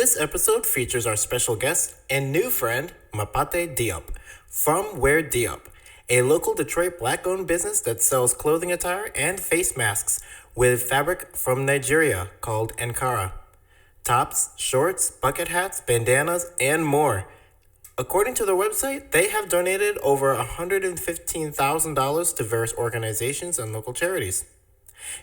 This episode features our special guest and new friend, Mapate Diop, from Wear Diop, a local Detroit black-owned business that sells clothing attire and face masks with fabric from Nigeria called Ankara. Tops, shorts, bucket hats, bandanas, and more. According to their website, they have donated over $115,000 to various organizations and local charities.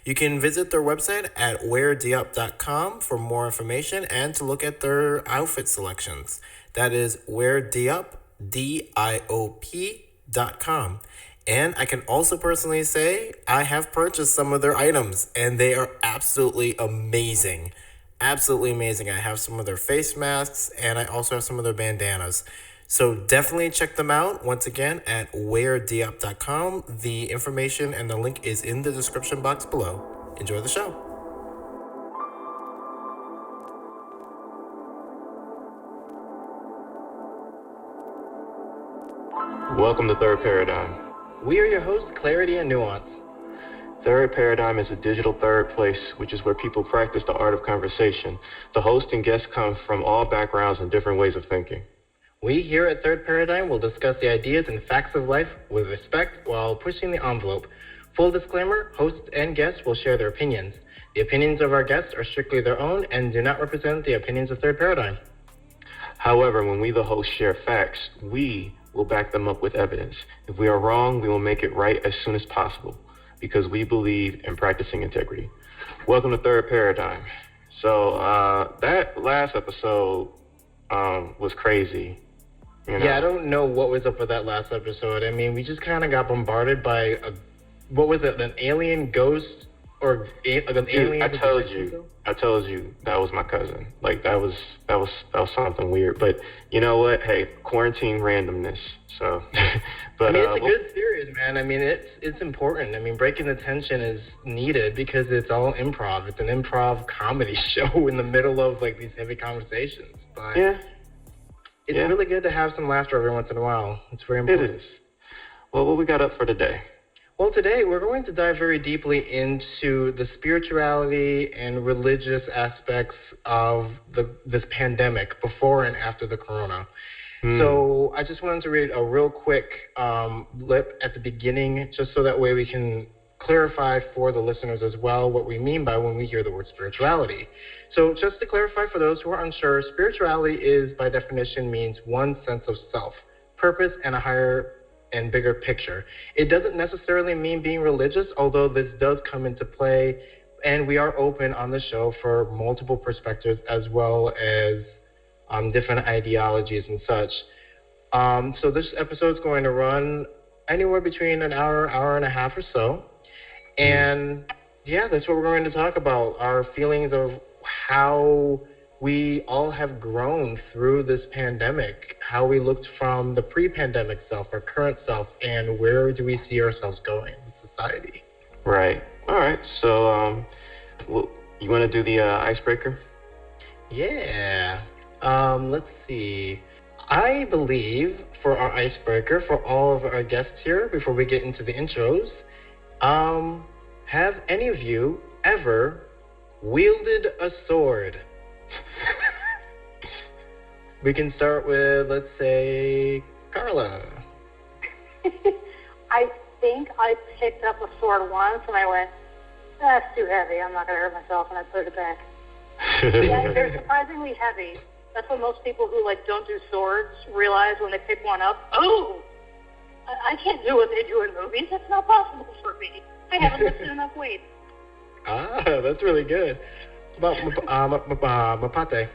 You can visit their website at weardiop.com for more information and to look at their outfit selections. That is weardiop, DIOP.com. And I can also personally say I have purchased some of their items, and they are absolutely amazing. Absolutely amazing. I have some of their face masks, and I also have some of their bandanas. So definitely check them out once again at weardiop.com. The information and the link is in the description box below. Enjoy the show. Welcome to Third Paradigm. We are your hosts, Clarity and Nuance. Third Paradigm is a digital third place, which is where people practice the art of conversation. The host and guests come from all backgrounds and different ways of thinking. We here at Third Paradigm will discuss the ideas and facts of life with respect while pushing the envelope. Full disclaimer, hosts and guests will share their opinions. The opinions of our guests are strictly their own and do not represent the opinions of Third Paradigm. However, when we, the hosts, share facts, we will back them up with evidence. If we are wrong, we will make it right as soon as possible, because we believe in practicing integrity. Welcome to Third Paradigm. So that last episode was crazy. You know? Yeah, I don't know what was up with that last episode. I mean, we just kind of got bombarded by an alien ghost or an alien? I told you that was my cousin. Like that was something weird. But you know what? Hey, quarantine randomness. So, but I mean, it's a good series, man. I mean, it's important. I mean, breaking the tension is needed because it's all improv. It's an improv comedy show in the middle of like these heavy conversations. But yeah, it's really good to have some laughter every once in a while. It's very important. It is. Well, what we got up for today? Well, today we're going to dive very deeply into the spirituality and religious aspects of this pandemic before and after the corona. So I just wanted to read a real quick blip at the beginning, just so that way we can clarify for the listeners as well what we mean by when we hear the word spirituality. So just to clarify for those who are unsure, spirituality is by definition means one sense of self, purpose, and a higher and bigger picture. It doesn't necessarily mean being religious, although this does come into play, and we are open on the show for multiple perspectives as well as different ideologies and such. So this episode is going to run anywhere between an hour and a half or so. And yeah, that's what we're going to talk about, our feelings of how we all have grown through this pandemic, how we looked from the pre-pandemic self, our current self, and where do we see ourselves going in society. Right. All right. So you want to do the icebreaker? Yeah. Let's see. I believe for our icebreaker, for all of our guests here, before we get into the intros, have any of you ever wielded a sword? We can start with, let's say, Carla. I think I picked up a sword once and I went, that's too heavy, I'm not going to hurt myself, and I put it back. Yeah, they're surprisingly heavy. That's what most people who don't do swords realize when they pick one up. Oh, I can't do what they do in movies. That's not possible for me. I haven't lifted enough weight. Ah, that's really good. About Mapate.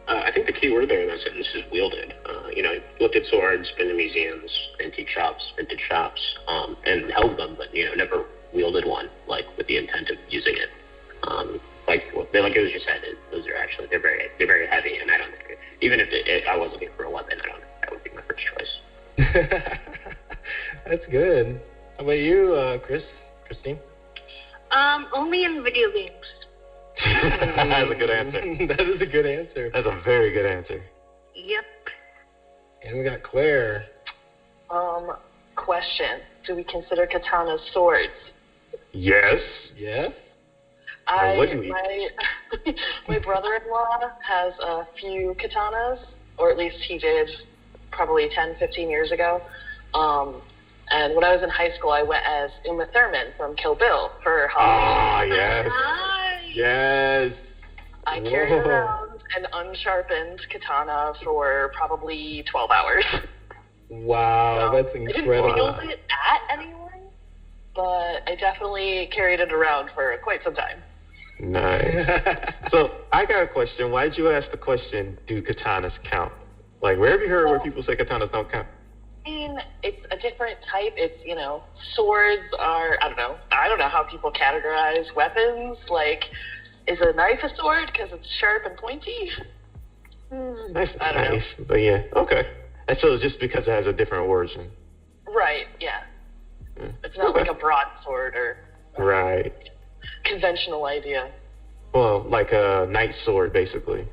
I think the key word there in that sentence is wielded. Looked at swords, been to museums, antique shops, vintage shops, and held them, but never wielded one with the intent of using it. Like it was just said, those are actually they're very heavy, and I don't think even if I was looking for a weapon, that would be my first choice. That's good. How about you, Christine? Only in video games. That's a good answer. That is a good answer. That's a very good answer. Yep. And we got Claire. Question. Do we consider katanas swords? Yes. Yes? What do you eat? My brother-in-law has a few katanas, or at least he did probably 10, 15 years ago. And when I was in high school, I went as Uma Thurman from Kill Bill for Halloween. Yes. Nice. Yes. I carried around an unsharpened katana for probably 12 hours. Wow, So that's I incredible. didn't wield it at anyone, but I definitely carried it around for quite some time. Nice. So I got a question. Why did you ask the question, do katanas count? Like, where have you heard where people say katanas don't count? I mean, it's a different type. It's, swords are, I don't know how people categorize weapons. Like, is a knife a sword because it's sharp and pointy? Nice, I don't know. But yeah, okay. And so it's just because it has a different origin. Right, yeah. Yeah. It's not like a broadsword or Right. conventional idea. Well, like a knight sword, basically.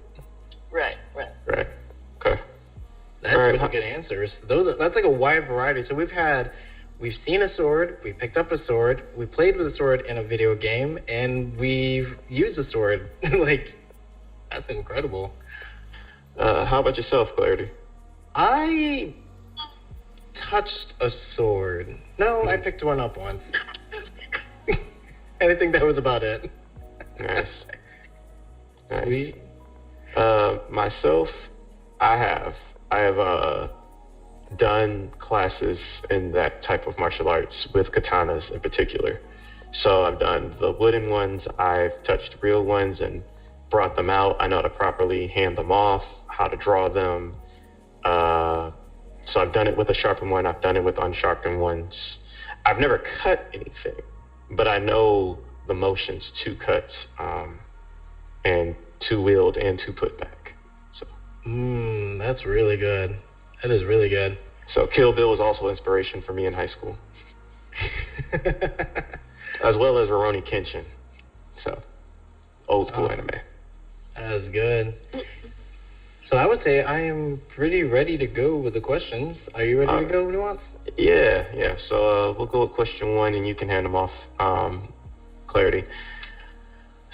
Right. Right. Okay. That's All right. really good answers. That's like a wide variety. So we've seen a sword, we picked up a sword, we played with a sword in a video game, and we've used a sword. Like, that's incredible. How about yourself, Clarity? I touched a sword. No, I picked one up once. And I think that was about it. Nice. We- Myself, I have done classes in that type of martial arts with katanas in particular. So I've done the wooden ones, I've touched real ones and brought them out. I know how to properly hand them off, how to draw them. So I've done it with a sharpened one, I've done it with unsharpened ones. I've never cut anything, but I know the motions to cut, and to wield and to put back. So that's really good. That is really good. So Kill Bill was also inspiration for me in high school, as well as Rurouni Kenshin. So old school anime. That is good. So I would say I am pretty ready to go with the questions. Are you ready to go, Nuance? Yeah. So we'll go with question 1, and you can hand them off, Clarity.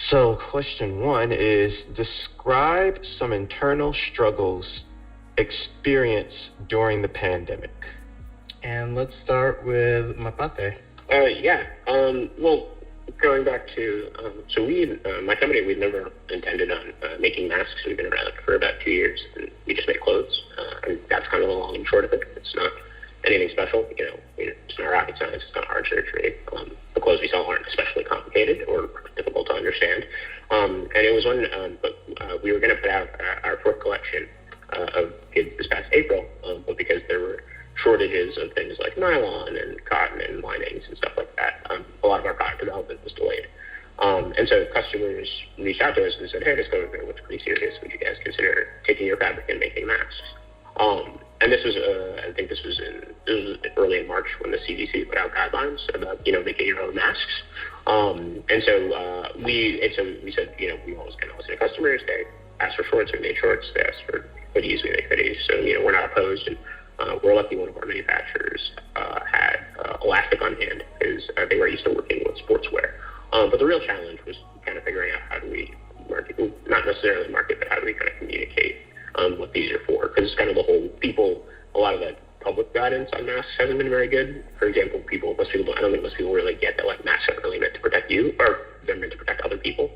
So question 1 is, describe some internal struggles experienced during the pandemic. And let's start with Mapate. Well, going back to, so my company, we've never intended on making masks. We've been around for about 2 years, and we just make clothes. And that's kind of the long and short of it. It's not anything special. It's not rocket science. It's not hard surgery. The clothes we sell aren't especially complicated or difficult to understand. And it was we were going to put out our 4th collection of kids this past April, but because there were shortages of things like nylon and cotton and linings and stuff like that, a lot of our product development was delayed. And so customers reached out to us and said, hey, this goes there looks pretty serious. Would you guys consider taking your fabric and making masks? And this was, I think this was early in March when the CDC put out guidelines about, making your own masks. And so we said, we always kind of listen to customers. They asked for shorts, we made shorts. They asked for hoodies, we make hoodies. So, we're not opposed. And we're lucky one of our manufacturers had elastic on hand because they were used to working with sportswear. But the real challenge was kind of figuring out how do we market, not necessarily market, but how do we kind of communicate what these are for? Because it's kind of a lot of the public guidance on masks hasn't been very good. For example, I don't think most people really get that like masks aren't really meant to protect you, or they're meant to protect other people.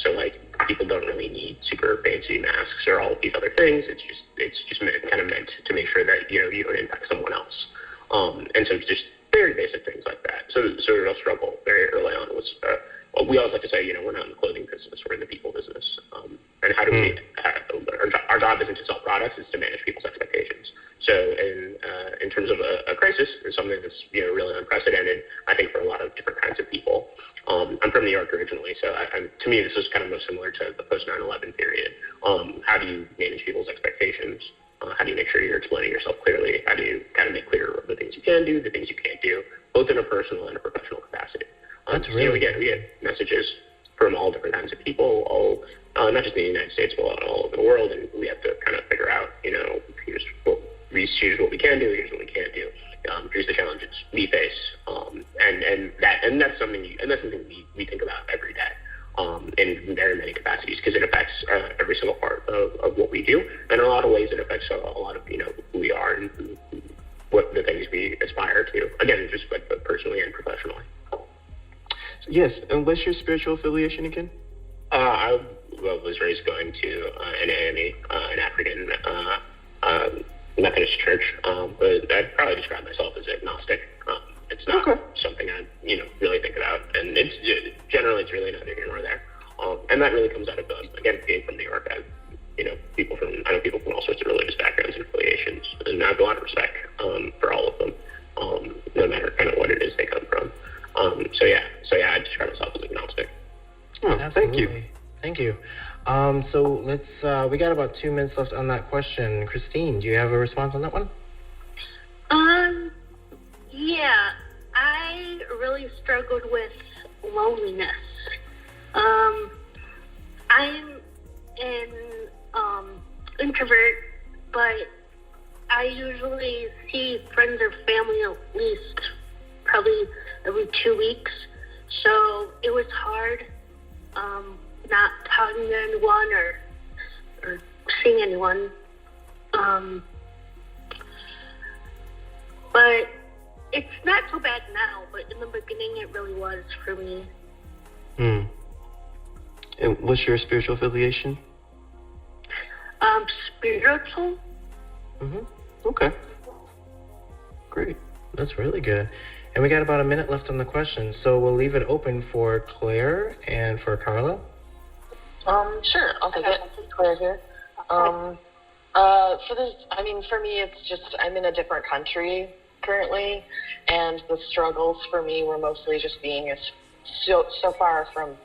So like people don't really need super fancy masks or all of these other things. It's just meant to make sure that you don't infect someone else. And so it's just very basic things like that. So the real struggle very early on was we always like to say we're not in the clothing business, we're in the people business. And how do we? Our job isn't to sell products; it's to manage people's expectations. So in terms of a crisis, it's something that's really unprecedented. I think for a lot of different kinds of people. I'm from New York originally, so to me this is kind of most similar to the post 9/11 period. How do you manage people's expectations? How do you make sure you're explaining yourself clearly? How do you kind of make clear the things you can do, the things you can't do, both in a personal and a professional capacity? That's really we get messages from all different kinds of people, not just in the United States, but all over the world, and we have to kind of figure out, here's what we can do, here's what we can't do. Here's the challenges we face, and that's something we think about every day. of what we do. And in a lot of ways, it affects a lot of, who we are and what the things we aspire to. Again, just like both personally and professionally. Yes, and what's your spiritual affiliation again? I was raised going to an AME, an African Methodist church, but I'd probably describe myself as agnostic. It's not something I, really think about, and it's really neither here nor there. And that really comes out of, again, being from New York. I know people from all sorts of religious backgrounds and affiliations, and I have a lot of respect for all of them, no matter kind of what it is they come from. So yeah, I describe myself as agnostic. Oh, thank you. Thank you. So let's, we got about 2 minutes left on that question. Christine, do you have a response on that one? Yeah, I really struggled with loneliness. I'm an introvert, but I usually see friends or family at least probably every 2 weeks. So it was hard not talking to anyone or seeing anyone. But it's not so bad now, but in the beginning it really was for me. And what's your spiritual affiliation? Spiritual. Okay. Great. That's really good. And we got about a minute left on the question, so we'll leave it open for Claire and for Carla. Sure, I'll take it. Claire here. For this, for me, it's just I'm in a different country currently, and the struggles for me were mostly just being so far from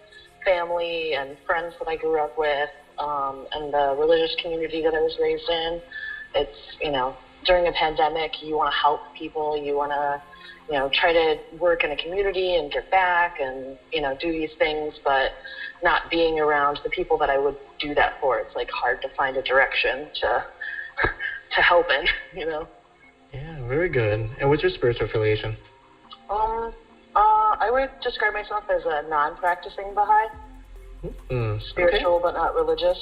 family and friends that I grew up with, and the religious community that I was raised in. It's, during a pandemic, you want to help people, you want to, try to work in a community and give back and, do these things, but not being around the people that I would do that for. It's like hard to find a direction to help in, Yeah, very good. And what's your spiritual affiliation? I would describe myself as a non-practicing Baha'i. Spiritual, but not religious.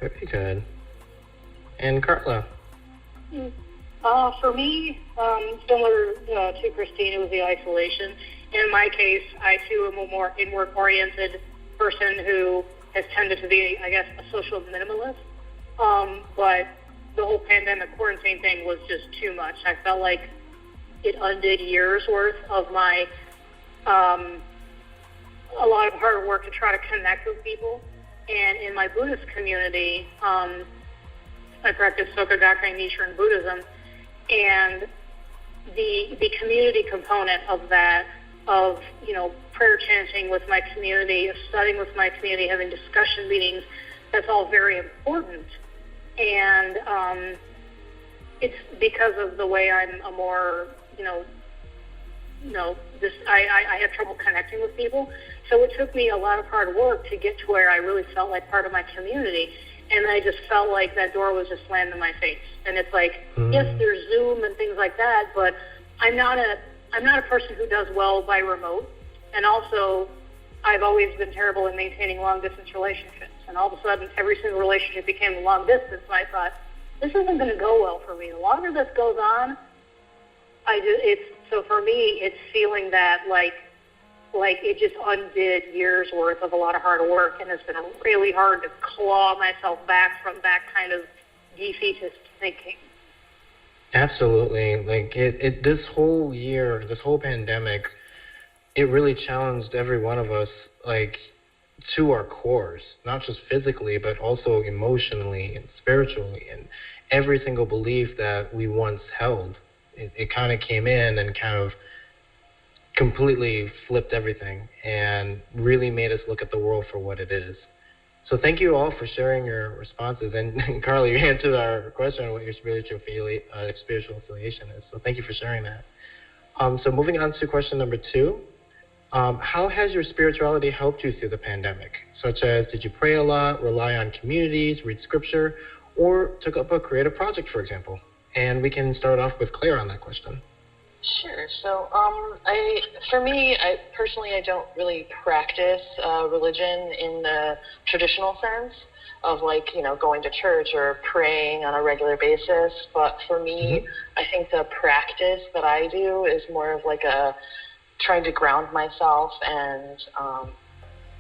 Very good. And Carla? For me, similar to Christine, it was the isolation. In my case, I too am a more inward-oriented person who has tended to be, I guess, a social minimalist. But the whole pandemic quarantine thing was just too much. I felt like it undid years worth of my a lot of hard work to try to connect with people. And in my Buddhist community, I practice Soka Gakkai Nichiren Buddhism, and the community component of that, of prayer chanting with my community, of studying with my community, having discussion meetings, that's all very important. And it's because of the way I'm a more, I have trouble connecting with people. So it took me a lot of hard work to get to where I really felt like part of my community. And I just felt like that door was just slammed in my face. And it's like, yes, there's Zoom and things like that, but I'm not a person who does well by remote. And also, I've always been terrible in maintaining long-distance relationships. And all of a sudden, every single relationship became long distance. And I thought, this isn't going to go well for me. The longer this goes on, so for me, it's feeling that like it just undid years worth of a lot of hard work, and it's been really hard to claw myself back from that kind of defeatist thinking. Absolutely. Like this whole year, this whole pandemic, it really challenged every one of us, like, to our cores, not just physically, but also emotionally and spiritually, and every single belief that we once held. It kind of came in and kind of completely flipped everything and really made us look at the world for what it is. So thank you all for sharing your responses. And Carly, you answered our question on what your spiritual affiliation is. So thank you for sharing that. So moving on to question number 2. How has your spirituality helped you through the pandemic? Such as, did you pray a lot, rely on communities, read scripture, or took up a creative project, for example? And we can start off with Claire on that question. Sure. So, for me, I don't really practice religion in the traditional sense. of like, you know, going to church or praying on a regular basis. But for me, I think the practice that I do is more of like a trying to ground myself and,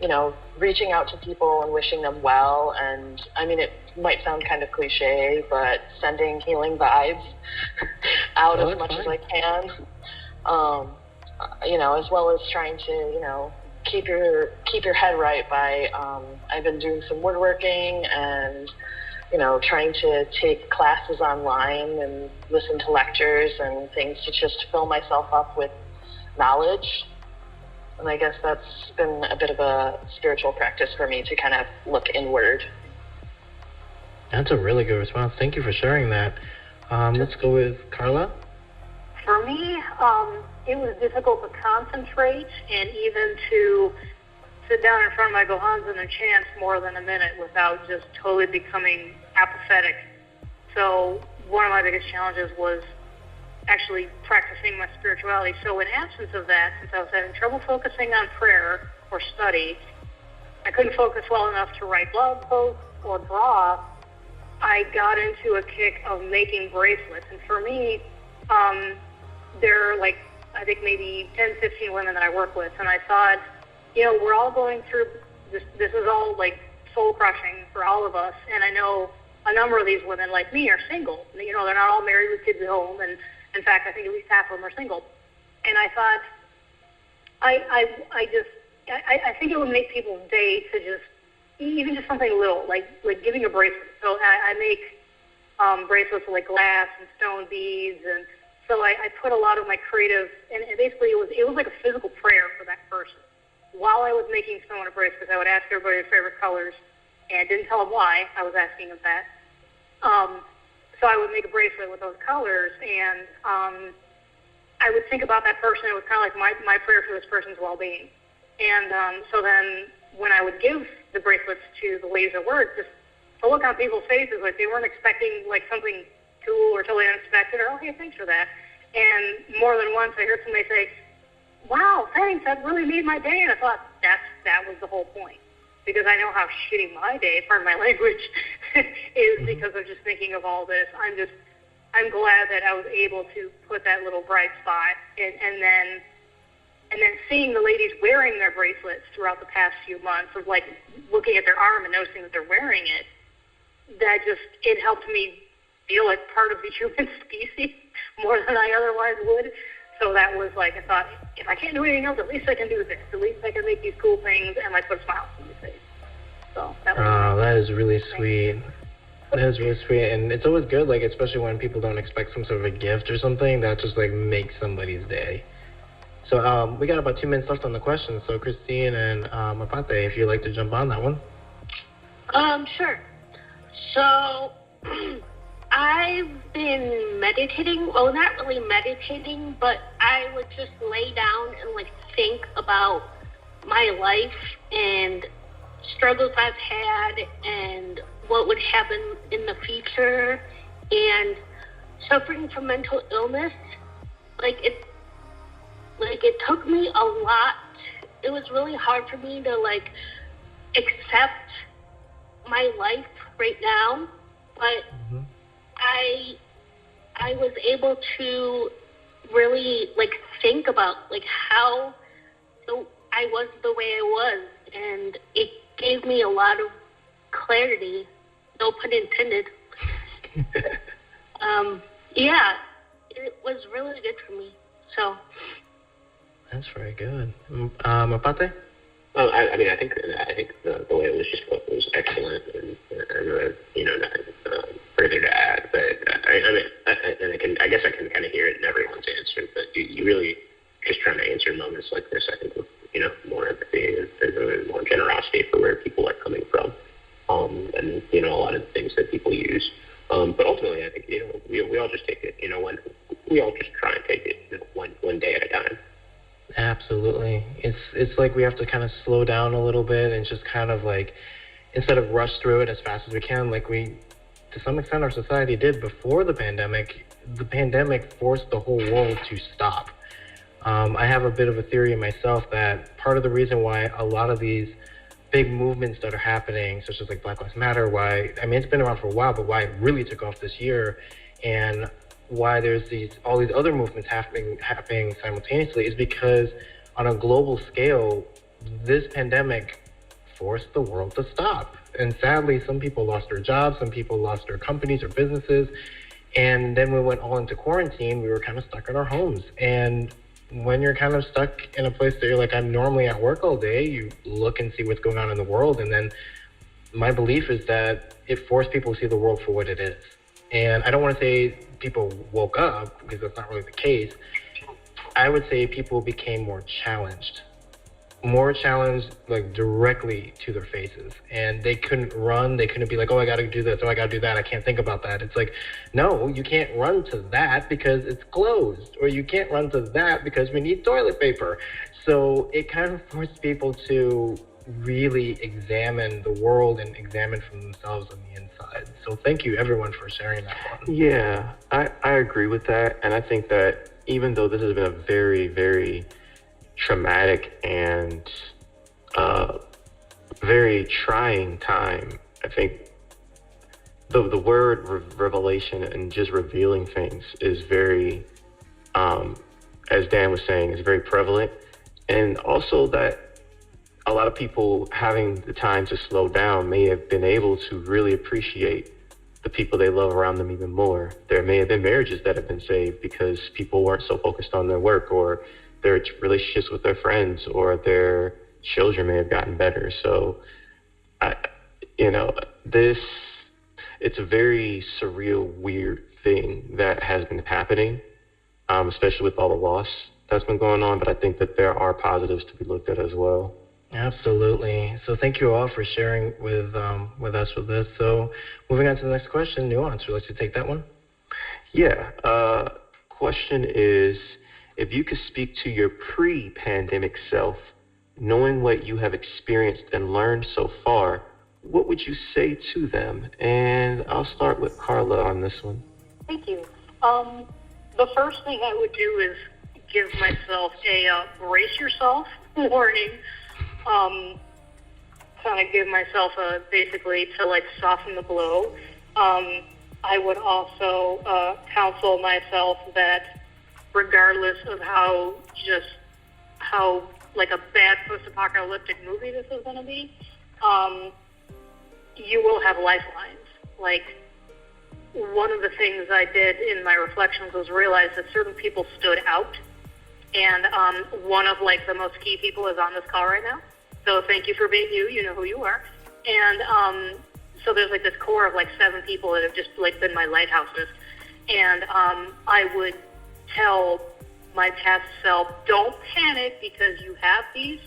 you know, reaching out to people and wishing them well. And I mean, it might sound kind of cliche, but sending healing vibes out as much as I can, you know, as well as trying to, you know, keep your head right by, I've been doing some woodworking and, you know, trying to take classes online and listen to lectures and things to just fill myself up with knowledge. And I guess that's been a bit of a spiritual practice for me to kind of look inward. That's a really good response. Thank you for sharing that. Let's go with Carla. For me, it was difficult to concentrate and even to sit down in front of my Gohanzen and chant more than a minute without just totally becoming apathetic. So one of my biggest challenges was actually practicing my spirituality. So in absence of that, since I was having trouble focusing on prayer or study, I couldn't focus well enough to write blog posts or draw, I got into a kick of making bracelets. And for me, there are like, I think maybe 10, 15 women that I work with. And I thought, you know, we're all going through this. This is all like soul crushing for all of us. And I know a number of these women like me are single. You know, they're not all married with kids at home. And in fact, I think at least half of them are single. And I thought, I think it would make people's day to just, even just something little, like giving a bracelet. So I make bracelets with like glass and stone beads, and so I put a lot of my creative, and basically it was like a physical prayer for that person. While I was making someone a bracelet, I would ask everybody their favorite colors, and didn't tell them why I was asking them that. So I would make a bracelet with those colors, and I would think about that person. It was kind of like my prayer for this person's well-being. And so then when I would give the bracelets to the ladies at work, just the look on people's faces, like they weren't expecting like something cool or totally unexpected, or, oh, hey, thanks for that. And more than once I heard somebody say, wow, thanks, that really made my day. And I thought that was the whole point. Because I know how shitty my day, pardon my language, is because of just thinking of all this. I'm glad that I was able to put that little bright spot, and then seeing the ladies wearing their bracelets throughout the past few months, of like looking at their arm and noticing that they're wearing it, it helped me feel like part of the human species more than I otherwise would. So that was like, I thought, if I can't do anything else, at least I can do this. At least I can make these cool things and like put a smile on my face. So that was that is really sweet. That is really sweet, and it's always good, like especially when people don't expect some sort of a gift or something that just like makes somebody's day. So we got about 2 minutes left on the question. So Christine and Mapate, if you'd like to jump on that one. Sure. So I've been meditating. Well, not really meditating, but I would just lay down and like think about my life and struggles I've had and what would happen in the future, and suffering from mental illness. It took me a lot. It was really hard for me to like accept my life right now, but I was able to really like think about like how I was the way I was, and it gave me a lot of clarity, no pun intended. Yeah, it was really good for me. So that's very good. Mapate? Well, I mean, I think the way it was just put was excellent, and further to add. But I guess I can kind of hear it in everyone's answer. But you really just trying to answer moments like this, I think, with more empathy and more generosity for where people are coming from, and a lot of the things that people use. But ultimately, I think we all just take it. We all just try and take it one day at a time. Absolutely. It's like we have to kind of slow down a little bit and just kind of like, instead of rush through it as fast as we can, like we, to some extent, our society did before the pandemic. The pandemic forced the whole world to stop. I have a bit of a theory in myself that part of the reason why a lot of these big movements that are happening, such as like Black Lives Matter, why, I mean, it's been around for a while, but why it really took off this year, and why there's all these other movements happening simultaneously, is because on a global scale, this pandemic forced the world to stop. And sadly, some people lost their jobs, some people lost their companies or businesses. And then we went all into quarantine. We were kind of stuck in our homes. And when you're kind of stuck in a place that you're like, I'm normally at work all day, you look and see what's going on in the world. And then my belief is that it forced people to see the world for what it is. And I don't want to say people woke up, because that's not really the case. I would say people became more challenged like directly to their faces, and they couldn't run. They couldn't be like, oh, I got to do this, oh, I got to do that, I can't think about that. It's like, no, you can't run to that because it's closed, or you can't run to that because we need toilet paper. So it kind of forced people to really examine the world and examine from themselves on the inside. So thank you everyone for sharing that one. Yeah, I agree with that. And I think that even though this has been a very, very traumatic and very trying time, I think the word revelation and just revealing things is very, as Dan was saying, is very prevalent. And also that a lot of people having the time to slow down may have been able to really appreciate the people they love around them even more. There may have been marriages that have been saved because people weren't so focused on their work, or their relationships with their friends, or their children may have gotten better. So, it's a very surreal, weird thing that has been happening, especially with all the loss that's been going on. But I think that there are positives to be looked at as well. Absolutely. So thank you all for sharing with us with this. So moving on to the next question, Nuance, would you like to take that one? Yeah. Question is, if you could speak to your pre-pandemic self, knowing what you have experienced and learned so far, what would you say to them? And I'll start with Carla on this one. Thank you. The first thing I would do is give myself a brace yourself warning. Kind of give myself basically to like soften the blow. I would also counsel myself that regardless of how like a bad post-apocalyptic movie this is going to be, you will have lifelines. Like, one of the things I did in my reflections was realize that certain people stood out, and one of like the most key people is on this call right now. So thank you for being you. You know who you are. And so there's like this core of like 7 people that have just like been my lighthouses, and I would tell my past self, don't panic, because you have these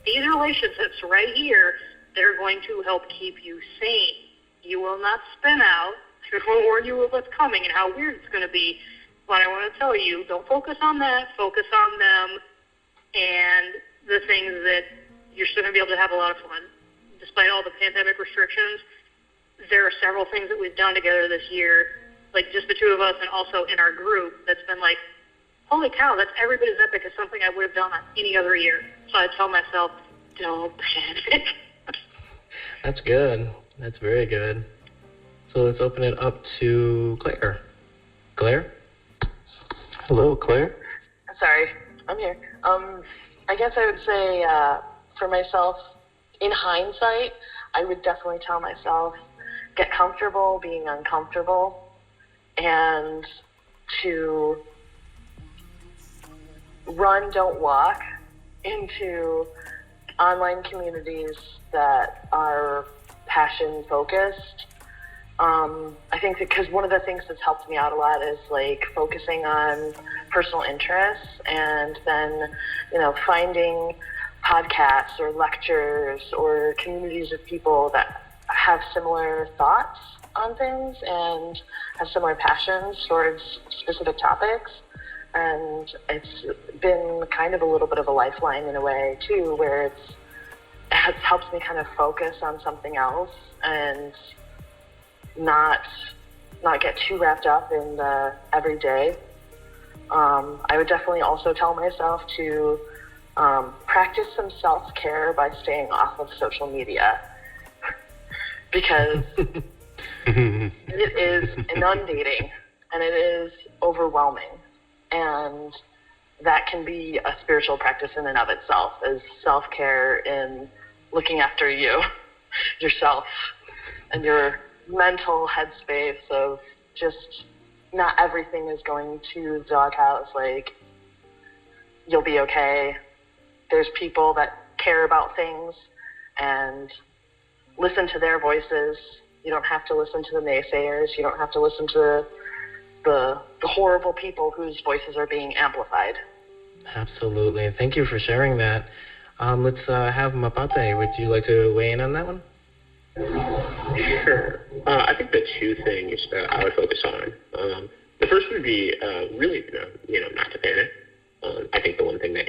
relationships right here that are going to help keep you sane. You will not spin out. I will warn you of what's coming and how weird it's going to be. But I want to tell you, don't focus on that. Focus on them and the things that you're still going to be able to have a lot of fun. Despite all the pandemic restrictions, there are several things that we've done together this year, like just the 2 of us and also in our group, that's been like, holy cow, that's every bit as epic as something I would have done on any other year. So I tell myself, don't panic. That's good. That's very good. So let's open it up to Claire. Claire? Hello, Claire. Sorry, I'm here. I guess I would say for myself, in hindsight, I would definitely tell myself, get comfortable being uncomfortable, and to run, don't walk into online communities that are passion focused. I think because one of the things that's helped me out a lot is like focusing on personal interests, and then, finding podcasts or lectures or communities of people that have similar thoughts on things and have similar passions towards specific topics. And it's been kind of a little bit of a lifeline in a way too, where it helps me kind of focus on something else and not get too wrapped up in the everyday. I would definitely also tell myself to practice some self-care by staying off of social media because it is inundating and it is overwhelming. And that can be a spiritual practice in and of itself, is self-care in looking after yourself and your mental headspace of just not everything is going to the doghouse. Like, you'll be okay. There's people that care about things, and listen to their voices. You don't have to listen to the naysayers. You don't have to listen to the horrible people whose voices are being amplified. Absolutely. Thank you for sharing that. Let's have Mapate. Would you like to weigh in on that one? Sure. I think the two things that I would focus on. The first would be really, not to panic. I think the one thing that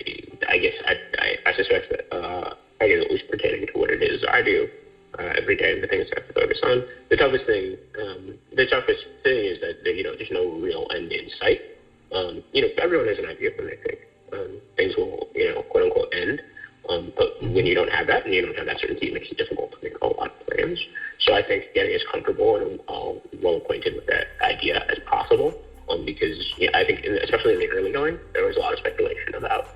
I guess I suspect that I guess at least pertaining to what it is I do every day and the things I have to focus on. The toughest thing is that there's no real end in sight. Everyone has an idea when they think things will quote unquote end. But when you don't have that and you don't have that certainty, it makes it difficult to make a lot of plans. So I think getting as comfortable and well acquainted with that idea as possible, because I think especially in the early going, there was a lot of speculation about,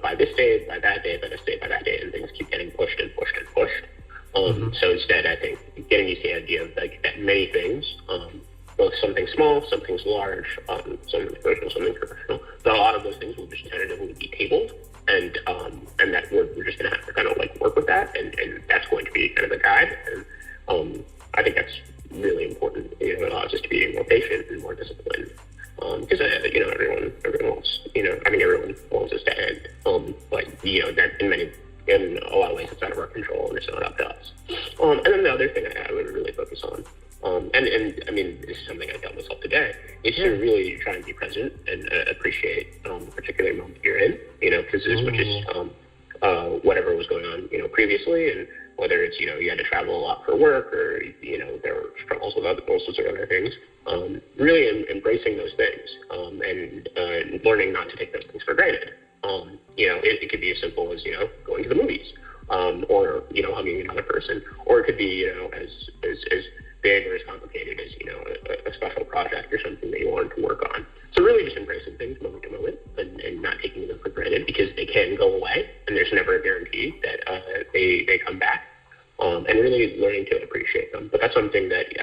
by this day, by that day, by this day, by that day, and things keep getting pushed and pushed and pushed. So instead, I think getting used to the idea of like that many things, both something small, something large, something personal, something professional, that a lot of those things will just tentatively be tabled, and that we're just going to have to kind of like work with that, and that's going to be kind of the guide. And I think that's really important. It allows us to be more patient and more disciplined, because everyone wants, everyone wants us to end, but that in a lot of ways it's out of our control and it's not up to us. And then the other thing I would really focus on, and I mean, this is something I tell myself today, is to really try and be present and appreciate the particular moment you're in, because as much as whatever was going on, previously, and whether it's, you had to travel a lot for work or, there were struggles with all sorts of other things, really embracing those things, and learning not to take those things for granted. It could be as simple as, going to the movies, or, hugging another person, or it could be, as big or as complicated as, a special project or something that you wanted to work on. So really just embracing things moment to moment and not taking them for granted, because they can go away and there's never a guarantee that they come back, and really learning to appreciate them. But that's something that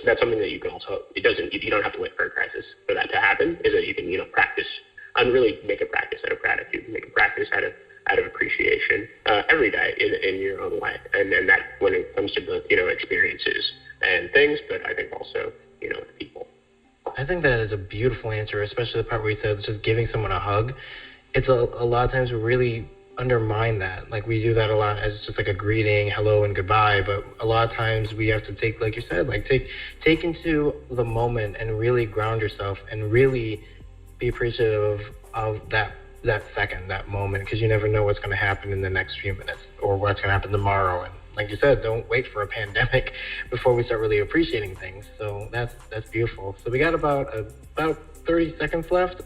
that's something that you can also, you don't have to wait for a crisis for that to happen, is that you can, practice and really make a practice out of gratitude, make a practice out of appreciation every day in your own way. And that when it comes to both, experiences and things, but I think also, people. I think that is a beautiful answer, especially the part where you said just giving someone a hug. It's a lot of times we really undermine that. Like, we do that a lot as just like a greeting, hello and goodbye, but a lot of times we have to take, like you said, like take into the moment and really ground yourself and really be appreciative of that second, that moment, because you never know what's going to happen in the next few minutes or what's going to happen tomorrow. And like you said, don't wait for a pandemic before we start really appreciating things. So that's beautiful. So we got about 30 seconds left.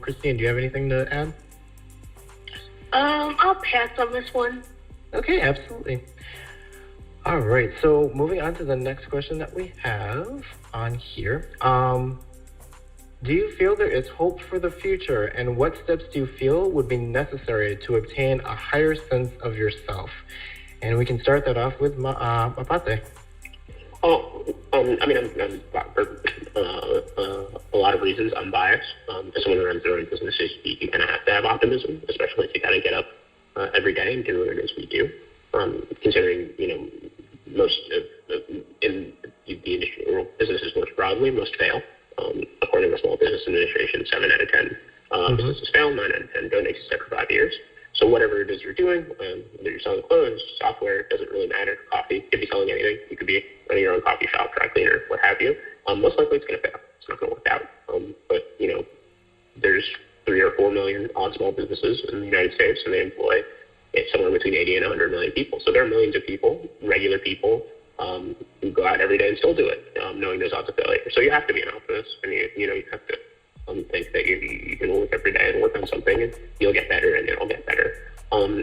Christine, do you have anything to add? I'll pass on this one. Okay, absolutely. All right, so moving on to the next question that we have on here. Do you feel there is hope for the future, and what steps do you feel would be necessary to obtain a higher sense of yourself? And we can start that off with Mapate. A lot of reasons I'm biased. As someone who runs their own businesses, you kind of have to have optimism, especially if you kind of get up every day and do what it is we do. Considering, most in the industry, or businesses most broadly, most fail. According to Small Business Administration, 7 out of 10 businesses fail, 9 out of 10 don't exist for 5 years. So whatever it is you're doing, whether you're selling clothes, software, doesn't really matter. Coffee, you could be selling anything. You could be running your own coffee shop, dry cleaner, what have you. Most likely it's going to fail. It's not going to work out. But, there's 3 or 4 million odd small businesses in the United States, and they employ somewhere between 80 and 100 million people. So there are millions of people, regular people, who go out every day and still do it, knowing there's odds of failure. So you have to be an optimist, and you have to think that you can work every day and work on something, and you'll get better, and it'll get better.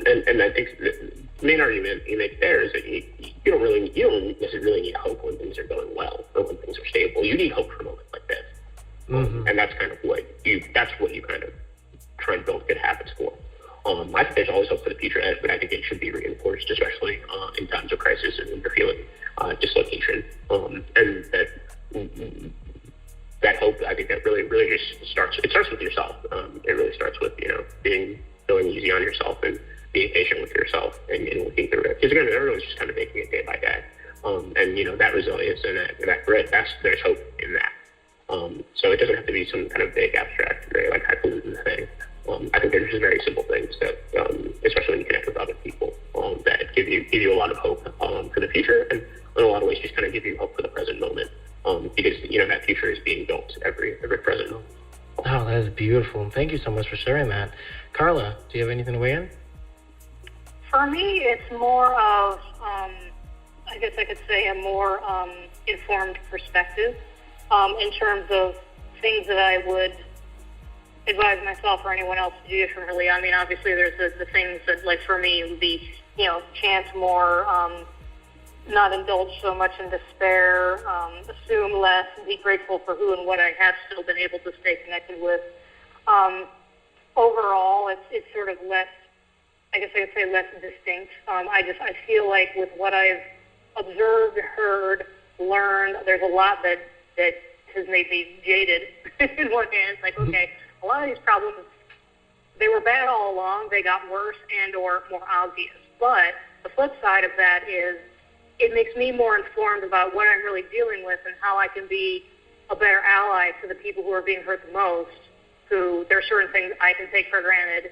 And I think the main argument you make there is that you don't necessarily need hope when things are going well or when things are stable. You need hope for a moment like this, and that's kind of what you kind of try and build good habits for. I think there's always hope for the future, but I think it should be reinforced, especially in times of crisis and when you're feeling dislocation, and that hope. I think that really just starts. It starts with yourself. It really starts with feeling easy on yourself and being patient with yourself and looking through it. Because again, everyone's just kind of making it day by day. And that resilience and that grit, there's hope in that. So it doesn't have to be some kind of big abstract, very like highfalutin thing. I think there's just very simple things that, especially when you connect with other people, that give you a lot of hope for the future, and in a lot of ways just kind of give you hope for the present moment. Because that future is being built every present moment. Oh, that is beautiful. And thank you so much for sharing that. Carla, do you have anything to weigh in? For me, it's more of, I guess I could say, a more informed perspective in terms of things that I would advise myself or anyone else to do differently. I mean, obviously, there's the things that, like, for me, would be, chant more, not indulge so much in despair, assume less, and be grateful for who and what I have still been able to stay connected with. Overall, it's sort of less, I guess I could say less distinct. I feel like with what I've observed, heard, learned, there's a lot that has made me jaded in one hand. It's like, okay, a lot of these problems, they were bad all along, they got worse and or more obvious. But the flip side of that is it makes me more informed about what I'm really dealing with and how I can be a better ally to the people who are being hurt the most, who there are certain things I can take for granted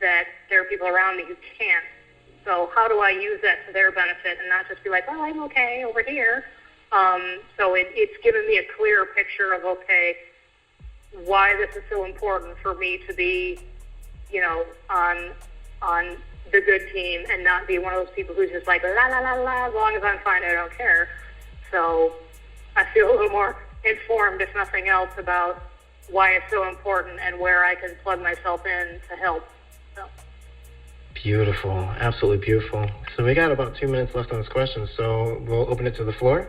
that there are people around me who can't. So how do I use that to their benefit and not just be like, well, I'm okay over here. So it's given me a clearer picture of, okay, why this is so important for me to be, on the good team and not be one of those people who's just like, la, la, la, la, as long as I'm fine, I don't care. So I feel a little more informed, if nothing else, about why it's so important and where I can plug myself in to help. So. Beautiful. Absolutely beautiful. So we got about 2 minutes left on this question, so we'll open it to the floor.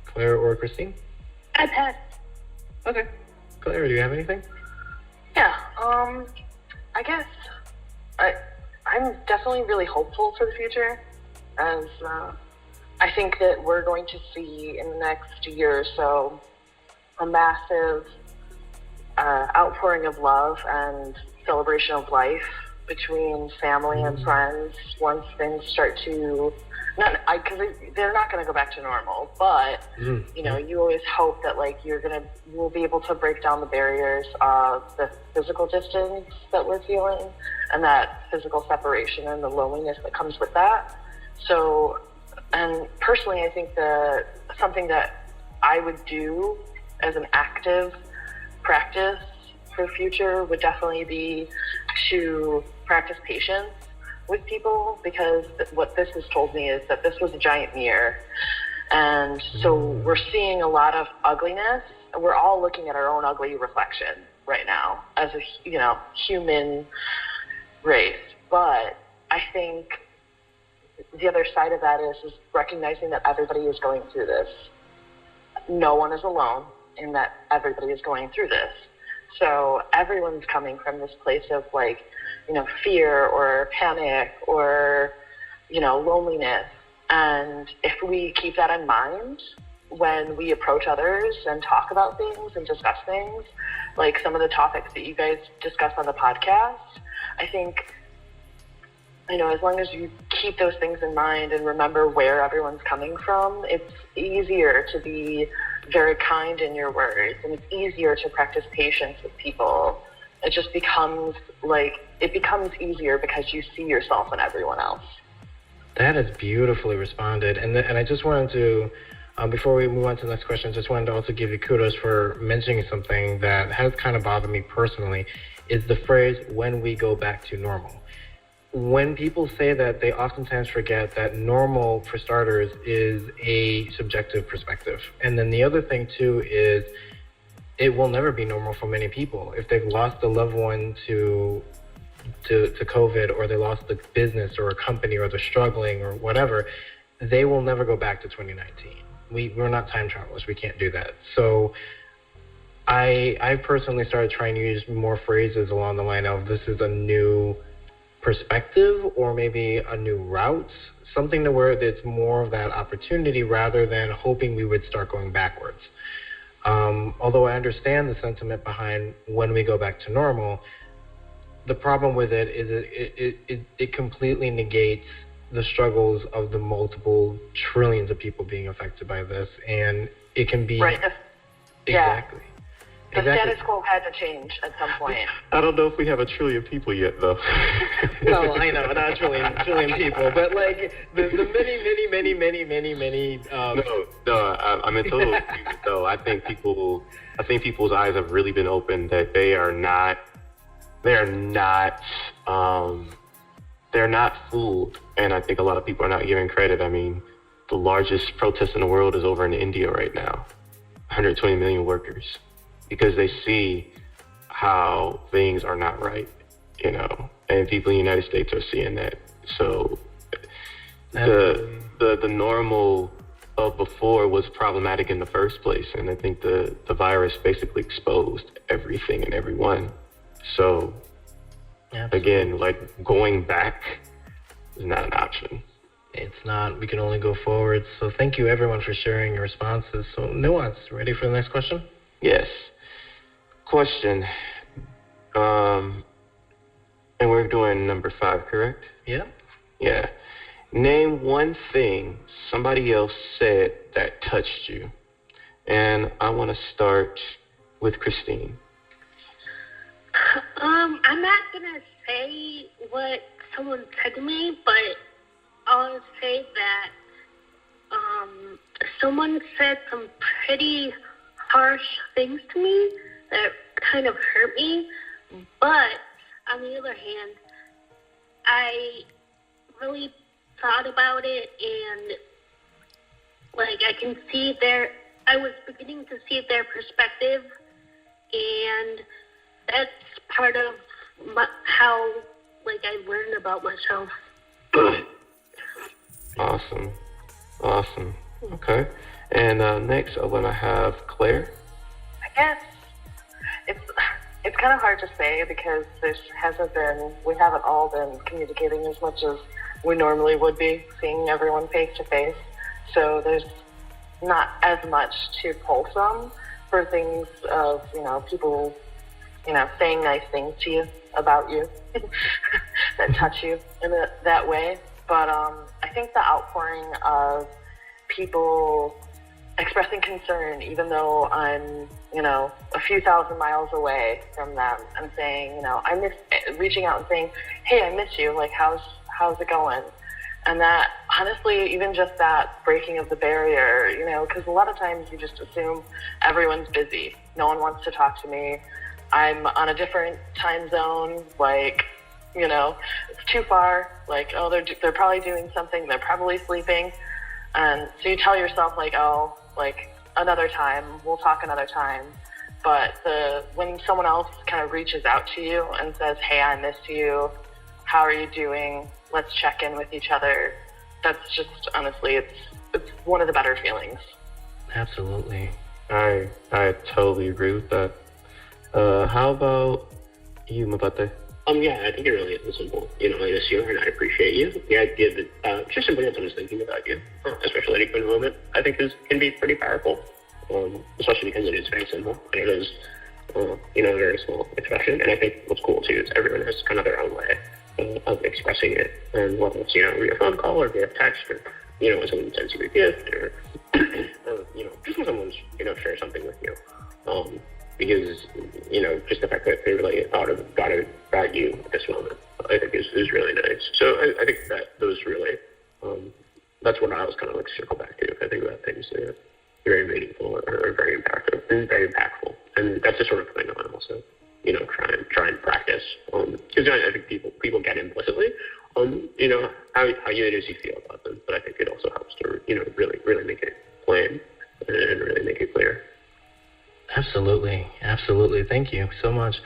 Claire or Christine? I passed. Okay. Claire, do you have anything? Yeah, I guess I'm definitely really hopeful for the future, as I think that we're going to see in the next year or so a massive outpouring of love and celebration of life between family and friends once things start to, because they're not going to go back to normal, but you always hope that you will be able to break down the barriers of the physical distance that we're feeling and that physical separation and the loneliness that comes with that. So, and personally, I think that something that I would do as an active practice for the future would definitely be to practice patience with people, because what this has told me is that this was a giant mirror. And so we're seeing a lot of ugliness. We're all looking at our own ugly reflection right now as a human race. But I think the other side of that is recognizing that everybody is going through this. No one is alone in that everybody is going through this. So everyone's coming from this place of fear or panic or, loneliness. And if we keep that in mind when we approach others and talk about things and discuss things, like some of the topics that you guys discuss on the podcast, I think, as long as you keep those things in mind and remember where everyone's coming from, it's easier to be very kind in your words, and it's easier to practice patience with people. It just becomes easier because you see yourself in everyone else. That is beautifully responded. And I just wanted to, before we move on to the next question, just wanted to also give you kudos for mentioning something that has kind of bothered me personally, is the phrase, when we go back to normal. When people say that, they oftentimes forget that normal, for starters, is a subjective perspective. And then the other thing, too, is it will never be normal for many people. If they've lost a loved one to to COVID, or they lost the business or a company, or they're struggling or whatever, they will never go back to 2019. We're not time travelers. We can't do that. So I personally started trying to use more phrases along the line of, this is a new perspective, or maybe a new route, something to where it's more of that opportunity rather than hoping we would start going backwards. Although I understand the sentiment behind when we go back to normal, the problem with it is it completely negates the struggles of the multiple trillions of people being affected by this, and it can be Right. exactly. The status quo had to change at some point. I don't know if we have 1 trillion people yet, though. Well, I know, not a trillion people, but like the many. I'm in total agreement, though. I think people's eyes have really been opened that they're not fooled, and I think a lot of people are not giving credit. I mean, the largest protest in the world is over in India right now, 120 million workers, because they see how things are not right, and people in the United States are seeing that. So the normal of before was problematic in the first place, and I think the virus basically exposed everything and everyone. So again, like, going back is not an option. It's not. We can only go forward. So thank you, everyone, for sharing your responses. So, Nuance, ready for the next question? Yes. Question. And we're doing number 5, correct? Yeah. Yeah. Name one thing somebody else said that touched you. And I want to start with Christine. I'm not gonna say what someone said to me, but I'll say that someone said some pretty harsh things to me that kind of hurt me. But on the other hand, I really thought about it, and I was beginning to see their perspective, and that's part of how I learned about myself. Awesome. Okay. And next, I want to have Claire. I guess it's kind of hard to say because we haven't all been communicating as much as we normally would be, seeing everyone face to face. So there's not as much to pull from for things of, people, saying nice things to you about you that touch you in that way. But I think the outpouring of people expressing concern, even though I'm, a few thousand miles away from them, and saying, reaching out and saying, hey, I miss you. Like, how's it going? And that, honestly, even just that breaking of the barrier, because a lot of times you just assume everyone's busy. No one wants to talk to me. I'm on a different time zone, it's too far, they're probably doing something, they're probably sleeping. And so you tell yourself, another time, we'll talk another time. But when someone else kind of reaches out to you and says, hey, I miss you, how are you doing? Let's check in with each other. That's just, honestly, it's one of the better feelings. Absolutely. I totally agree with that. How about you, Mabate? Yeah, I think it really is simple. I miss you and I appreciate you. The idea that just simply someone's thinking about you, especially at a given moment, I think can be pretty powerful. Especially because it is very simple and it is, a very small expression. And I think what's cool too is everyone has kind of their own way of expressing it, and whether it's via phone call or via text, or when someone sends you a gift, or just when someone's share something with you. Because just the fact that they really thought about you at this moment, I think is really nice. So I think that those really, that's what I was kind of circle back to. I think about things that are very meaningful or very impactful, and that's the sort of thing I also try and practice. Because I think people get implicitly how it is you feel about them, but I think it also helps to really make it plain and really make it clear. Absolutely. Thank you so much.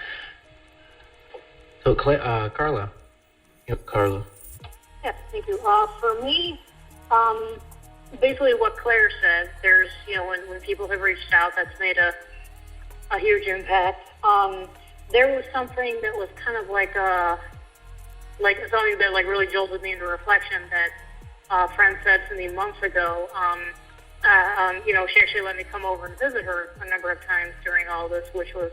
So, Carla. Yep, Carla. Yes, thank you. For me, basically what Claire said, there's, when people have reached out, that's made a huge impact. There was something that was kind of like something that like really jolted me into reflection that a friend said to me months ago. She actually let me come over and visit her a number of times during all this, which was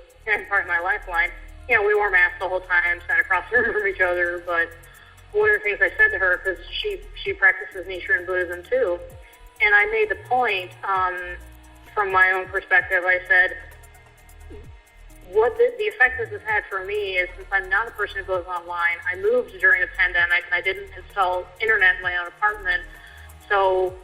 part of my lifeline. We wore masks the whole time, sat across the room from each other, but one of the things I said to her, because she practices Nichiren Buddhism too, and I made the point, from my own perspective, I said, what the effect this has had for me is, since I'm not a person who goes online, I moved during the pandemic and I didn't install internet in my own apartment, so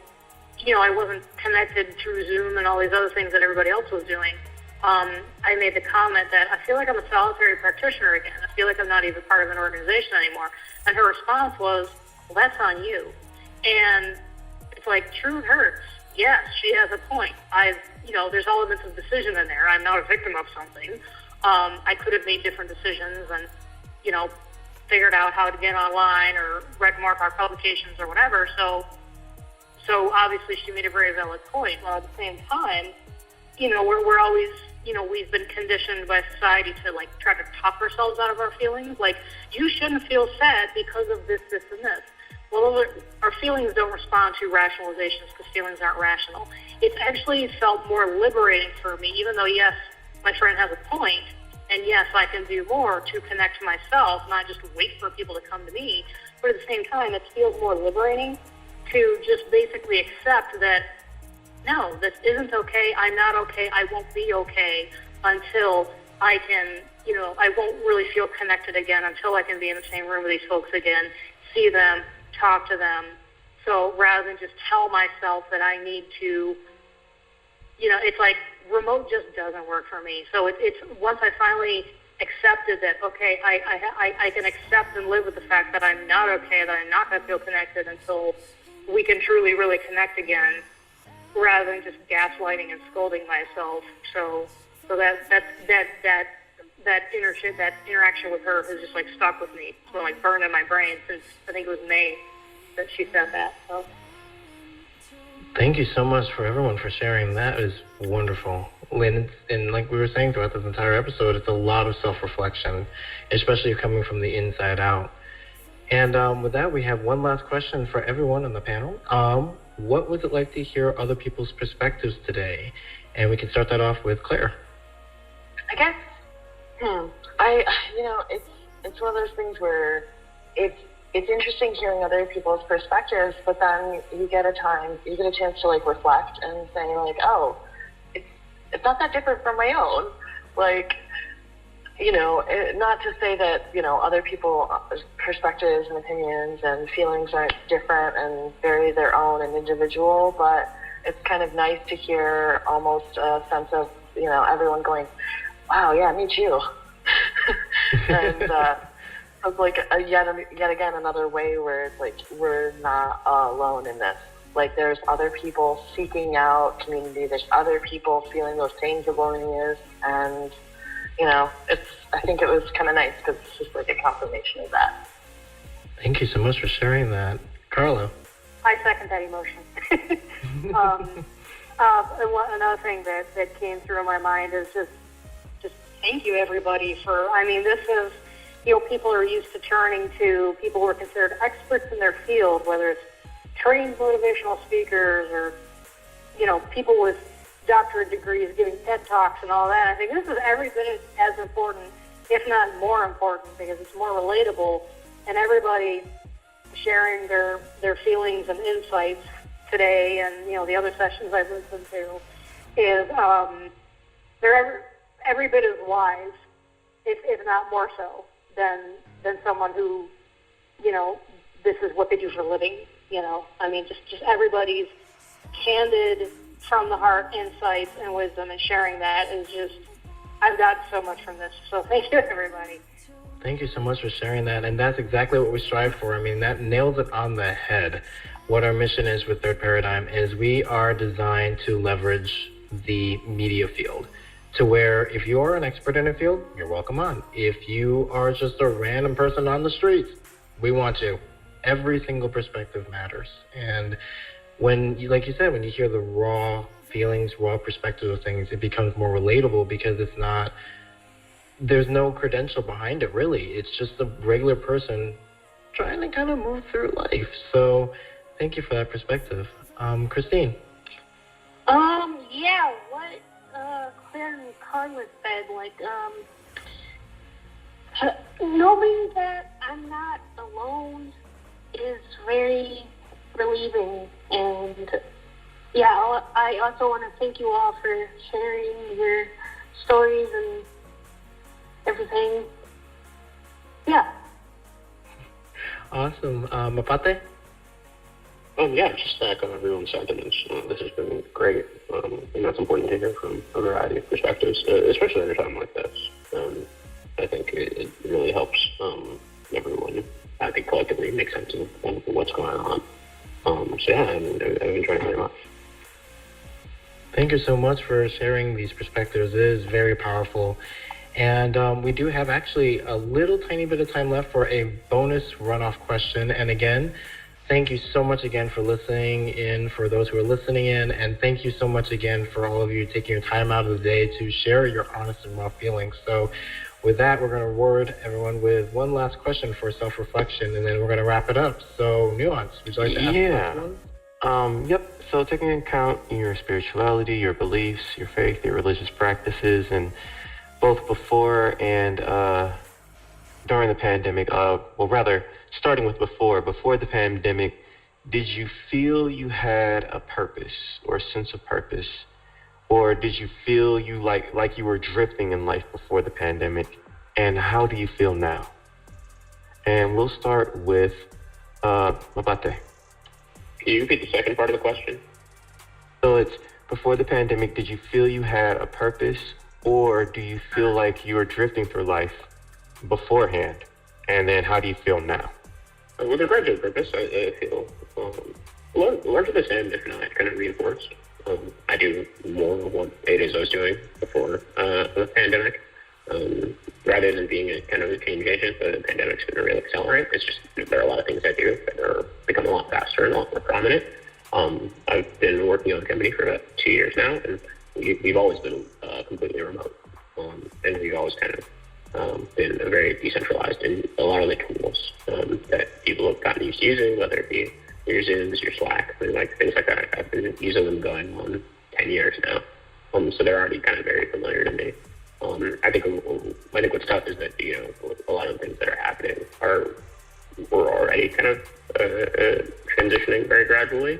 I wasn't connected through Zoom and all these other things that everybody else was doing. I made the comment that I feel like I'm a solitary practitioner again. I feel like I'm not even part of an organization anymore. And her response was, well, that's on you. And it's like, true hurts. Yes, she has a point. There's elements of decision in there. I'm not a victim of something. I could have made different decisions and, figured out how to get online or read more of our publications or whatever. So obviously she made a very valid point. While at the same time, we're always, we've been conditioned by society to like try to talk ourselves out of our feelings. Like, you shouldn't feel sad because of this, this, and this. Well, our feelings don't respond to rationalizations because feelings aren't rational. It's actually felt more liberating for me, even though, yes, my friend has a point, and yes, I can do more to connect to myself, not just wait for people to come to me. But at the same time, it feels more liberating to just basically accept that, no, this isn't okay, I'm not okay, I won't be okay until I can, I won't really feel connected again, until I can be in the same room with these folks again, see them, talk to them. So rather than just tell myself that I need to, it's like remote just doesn't work for me. So it's once I finally accepted that, okay, I can accept and live with the fact that I'm not okay, that I'm not going to feel connected until we can truly, really connect again, rather than just gaslighting and scolding myself. So that interaction with her has just like stuck with me. It's been like burned in my brain since I think it was May that she said that. So. Thank you so much for everyone for sharing. That is wonderful. Lynn, and like we were saying throughout this entire episode, it's a lot of self-reflection, especially coming from the inside out. And with that, we have one last question for everyone on the panel. What was it like to hear other people's perspectives today? And we can start that off with Claire. I guess, it's one of those things where it's interesting hearing other people's perspectives, but then you get a chance to like reflect and say like, oh, it's not that different from my own. Like, not to say that, other people's perspectives and opinions and feelings aren't different and very their own and individual, but it's kind of nice to hear almost a sense of, everyone going, wow, yeah, me too. And it's like yet again another way where it's like we're not alone in this. Like, there's other people seeking out community. There's other people feeling those pains of loneliness, and I think it was kind of nice because it's just like a confirmation of that. Thank you so much for sharing that, Carla. I second that emotion. Another thing that came through my mind is just thank you everybody for. I mean, this is. People are used to turning to people who are considered experts in their field, whether it's trained motivational speakers or, people with doctorate degrees giving TED Talks and all that. I think this is every bit as important, if not more important, because it's more relatable, and everybody sharing their feelings and insights today and, the other sessions I've listened to is, they're every bit as wise, if not more so, than someone who, this is what they do for a living, I mean, just everybody's candid, from the heart insights and wisdom, and sharing that is just, I've got so much from this. So thank you, everybody. Thank you so much for sharing that. And that's exactly what we strive for. I mean, that nails it on the head. What our mission is with Third Paradigm is we are designed to leverage the media field to where if you are an expert in a field, you're welcome on. If you are just a random person on the streets, we want you. Every single perspective matters. And when you, like you said, when you hear the raw feelings, raw perspective of things, it becomes more relatable because it's not, there's no credential behind it really. It's just a regular person trying to kind of move through life. So thank you for that perspective. Christine. Yeah, what Claire and Carla said, like, knowing that I'm not alone is very relieving. And yeah, I also want to thank you all for sharing your stories and everything. Yeah. Awesome. Mapate? Yeah, just to echo everyone's sentiments. This has been great, and that's important to hear from a variety of perspectives, especially at a time like this. I think it really helps everyone, I think, collectively make sense of what's going on. So yeah, I've enjoyed it very much. Thank you so much for sharing these perspectives. It is very powerful. And we do have actually a little tiny bit of time left for a bonus runoff question. And again, thank you so much again for listening in, for those who are listening in. And thank you so much again for all of you taking your time out of the day to share your honest and raw feelings. So with that, we're going to reward everyone with one last question for self-reflection, and then we're going to wrap it up. So, Nuance, would you like to ask one? Yep. So taking into account your spirituality, your beliefs, your faith, your religious practices, and both before and during the pandemic, well, rather, starting with before the pandemic, did you feel you had a purpose or a sense of purpose? Or did you feel you like you were drifting in life before the pandemic? And how do you feel now? And we'll start with Mabate. Can you repeat the second part of the question? So it's, before the pandemic, did you feel you had a purpose? Or do you feel like you were drifting through life beforehand? And then how do you feel now? With regard to purpose, I feel largely the same, if not kind of reinforced. I do more of what it is I was doing before the pandemic. Rather than being a kind of a change agent, the pandemic's been a real accelerant. It's just, there are a lot of things I do that are becoming a lot faster and a lot more prominent. I've been working on the company for about 2 years now, and we've always been completely remote. And we've always kind of been very decentralized in a lot of the tools that people have gotten used to using, whether it be your Zooms, your Slack, things like that. I've been using them going on 10 years now. So they're already kind of very familiar to me. I think what's tough is that, a lot of the things that are happening we're already kind of transitioning very gradually.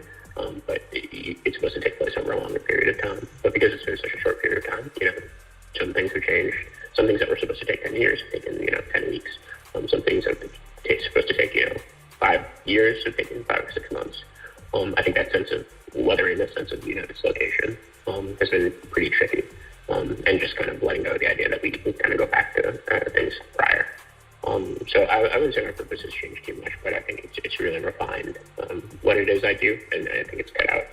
But it's supposed to take place over a longer period of time. But because it's been such a short period of time, some things have changed. Some things that were supposed to take 10 years have taken, 10 weeks. Some things that are supposed to take, 5 years have taken 5 or 6 months. I think that sense of weathering, that sense of, dislocation has been pretty tricky. And just kind of letting go of the idea that we can kind of go back to things prior. So I wouldn't say my purpose has changed too much, but I think it's really refined what it is I do, and I think it's cut out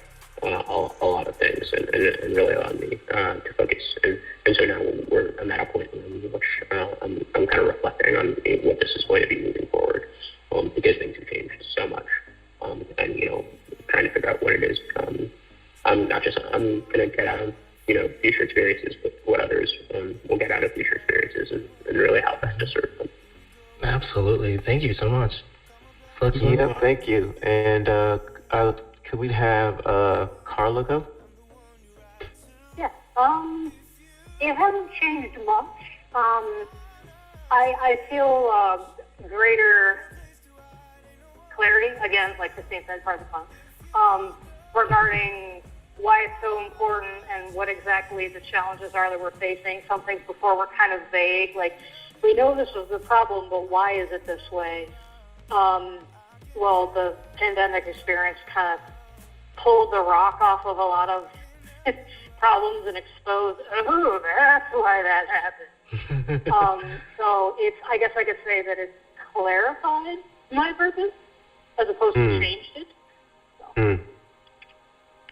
a lot of things and really allowed me to focus. And so now I'm at a point in which I'm kind of reflecting on what this is going to be moving forward, because things have changed so much, and trying to figure out what it is. I'm going to get out of future experiences, but what others will get out of future experiences, and really how best to serve them. Absolutely. Thank you so much. Yeah, thank you. And could we have Carla go? Yeah. It hasn't changed much. I feel greater clarity, again, like Christine said, part of the fun, regarding why it's so important and what exactly the challenges are that we're facing. Some things before were kind of vague, like, we know this was the problem, but why is it this way? Well, the pandemic experience kind of pulled the rock off of a lot of problems and exposed, oh, that's why that happened. So I guess I could say that it's clarified my purpose as opposed to changed it. So.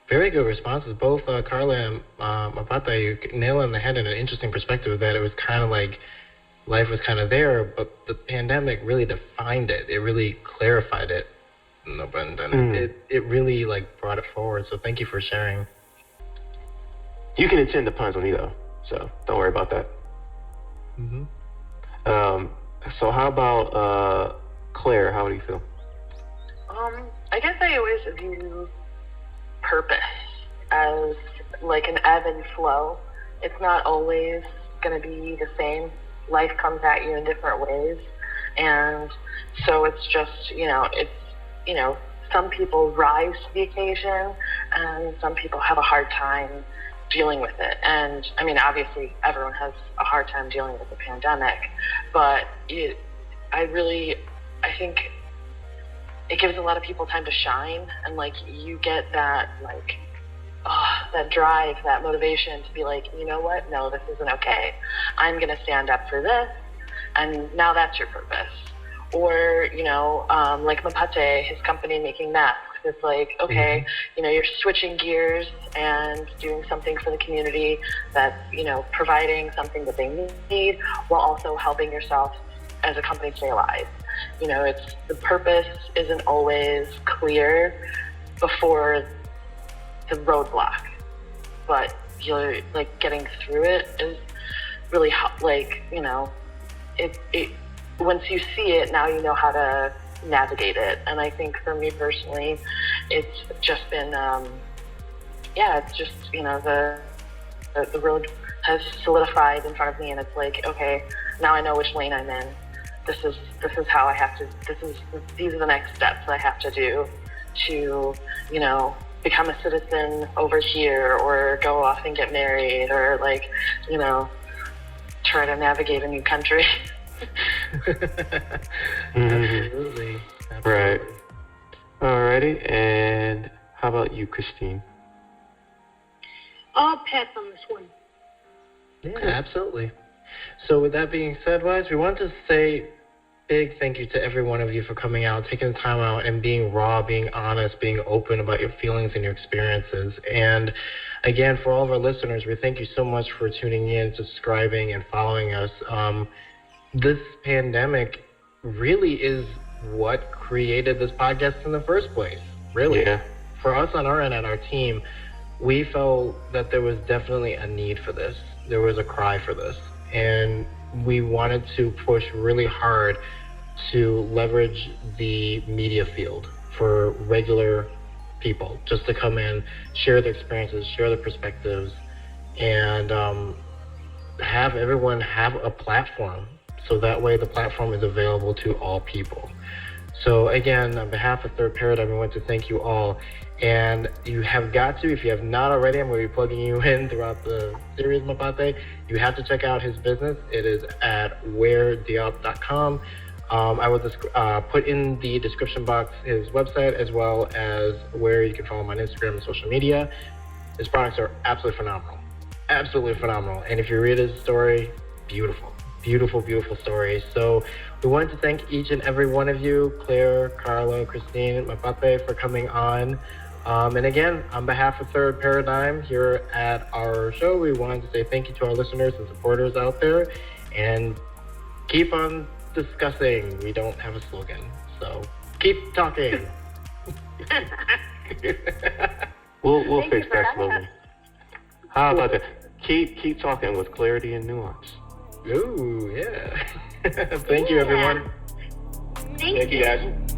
Very good responses. Both Carla and Mapata, you nail it on the head in an interesting perspective that it was kind of like life was kind of there, but the pandemic really defined it. It really clarified it. No pun intended. It really like brought it forward. So thank you for sharing. You can attend the puns with me though, so don't worry about that. Mm-hmm. So how about Claire? How do you feel? I guess I always view purpose as like an ebb and flow. It's not always going to be the same. Life comes at you in different ways, and so it's just some people rise to the occasion, and some people have a hard time dealing with it. And I mean, obviously, everyone has a hard time dealing with the pandemic, but I think it gives a lot of people time to shine, and like you get that like that drive, that motivation to be like, you know what? No, this isn't okay. I'm gonna stand up for this, and now that's your purpose. Or like Mapate, his company making masks. It's like, okay, you're switching gears and doing something for the community that's providing something that they need, while also helping yourself as a company stay alive. It's the purpose isn't always clear before the roadblock, but you're like getting through it is really it once you see it, now you know how to navigate it. And I think for me personally, it's just been it's just the road has solidified in front of me, and it's like, okay, now I know which lane I'm in. This is how I have to. These are the next steps I have to do to become a citizen over here, or go off and get married, or like try to navigate a new country. Absolutely. Right. Alrighty, and how about you, Christine? I'll pass on this one. Yeah, absolutely. So with that being said, guys, we want to say big thank you to every one of you for coming out, taking the time out, and being raw, being honest, being open about your feelings and your experiences. And again, for all of our listeners, we thank you so much for tuning in, subscribing, and following us. This pandemic really is what created this podcast in the first place, really. Yeah. For us on our end, at our team, we felt that there was definitely a need for this. There was a cry for this. And we wanted to push really hard to leverage the media field for regular people, just to come in, share their experiences, share their perspectives, and have everyone have a platform. So that way the platform is available to all people. So again, on behalf of Third Paradigm, we want to thank you all. And you have got to, if you have not already, I'm going to be plugging you in throughout the series, Mapate. You have to check out his business. It is at wherediop.com. I will put in the description box his website, as well as where you can follow him on Instagram and social media. His products are absolutely phenomenal. Absolutely phenomenal. And if you read his story, beautiful. Beautiful, beautiful story. So we wanted to thank each and every one of you, Claire, Carla, Christine, Mapate, for coming on. And again, on behalf of Third Paradigm here at our show, we wanted to say thank you to our listeners and supporters out there, and keep on discussing. We don't have a slogan, so keep talking. We'll fix that slogan. How about that? Keep talking with clarity and nuance. Ooh, yeah. Thank you, everyone. Thank you, guys.